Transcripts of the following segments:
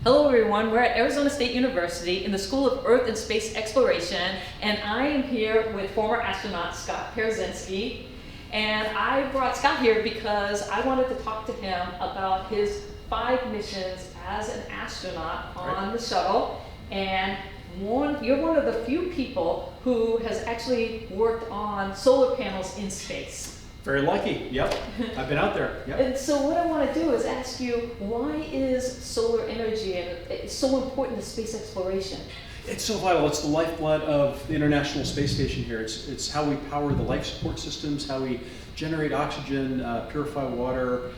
Hello everyone, we're at Arizona State University in the School of Earth and Space Exploration, and I am here with former astronaut Scott Perzynski. And I brought Scott here because I wanted to talk to him about his 5 missions as an astronaut on the shuttle. And you're one of the few people who has actually worked on solar panels in space. Very lucky, yep. I've been out there, yep. And so what I want to do is ask you, why is solar energy so important to space exploration? It's so vital. It's the lifeblood of the International Space Station here. It's how we power the life support systems, how we generate oxygen, purify water,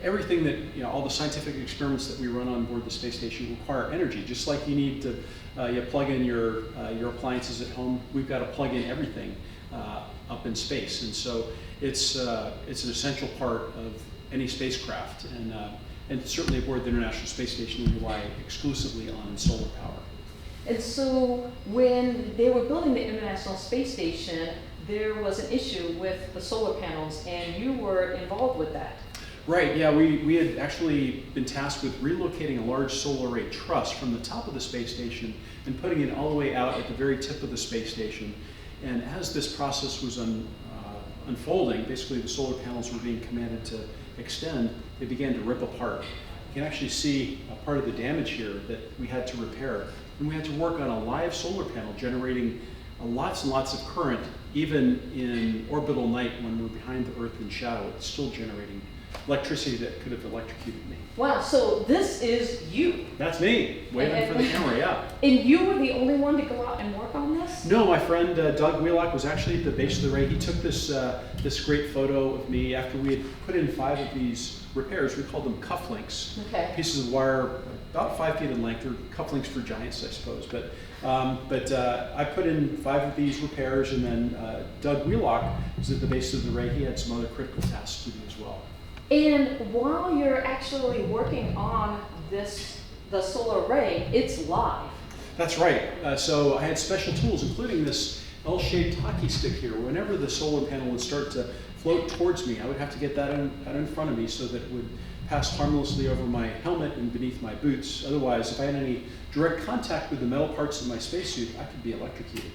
everything that, all the scientific experiments that we run on board the space station require energy. Just like you need to you plug in your appliances at home, we've got to plug in everything up in space. And so it's an essential part of any spacecraft. And certainly aboard the International Space Station, we rely exclusively on solar power. And so when they were building the International Space Station, there was an issue with the solar panels, and you were involved with that. Right, yeah, we had actually been tasked with relocating a large solar array truss from the top of the space station and putting it all the way out at the very tip of the space station. And as this process was unfolding, basically the solar panels were being commanded to extend, they began to rip apart. You can actually see a part of the damage here that we had to repair. And we had to work on a live solar panel generating lots and lots of current, even in orbital night when we're behind the Earth in shadow. It's still generating electricity that could have electrocuted me. Wow, so this is you. That's me, waving for the camera, yeah. And you were the only one to go out and work on this? No, my friend Doug Wheelock was actually at the base of the array. He took this great photo of me after we had put in 5 of these repairs. We called them cufflinks. Okay. Pieces of wire about 5 feet in length. They're cufflinks for giants, I suppose. But I put in 5 of these repairs, and then Doug Wheelock was at the base of the array. He had some other critical tasks to do as well. And while you're actually working on the solar array, it's live. That's right. So I had special tools, including this L-shaped hockey stick here. Whenever the solar panel would start to float towards me, I would have to get that in front of me so that it would pass harmlessly over my helmet and beneath my boots. Otherwise, if I had any direct contact with the metal parts of my spacesuit, I could be electrocuted.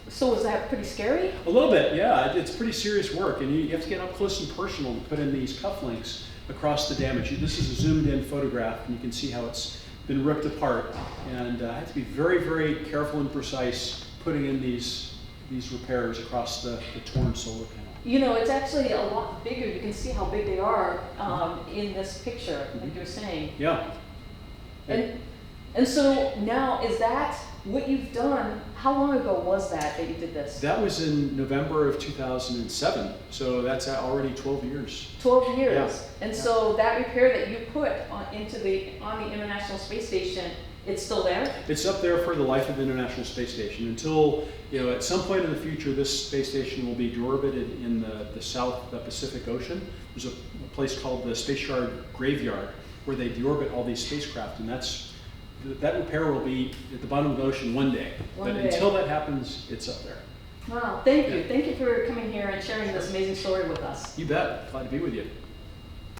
So was that pretty scary? A little bit, yeah. It's pretty serious work, and you have to get up close and personal to put in these cufflinks across the damage. This is a zoomed-in photograph, and you can see how it's been ripped apart. And I have to be very, very careful and precise putting in these repairs across the torn solar panel. It's actually a lot bigger. You can see how big they are in this picture, like you're saying. Yeah. And so now, is that what you've done? How long ago was that you did this? That was in November of 2007, so that's already 12 years. 12 years. Yeah. And so that repair that you put on the International Space Station, it's still there? It's up there for the life of the International Space Station until, at some point in the future, this space station will be deorbited in the South Pacific Ocean. There's a place called the Space Yard Graveyard where they deorbit all these spacecraft, and that repair will be at the bottom of the ocean one day. But until that happens, it's up there. Wow, thank you. Thank you for coming here and sharing this amazing story with us. You bet. Glad to be with you.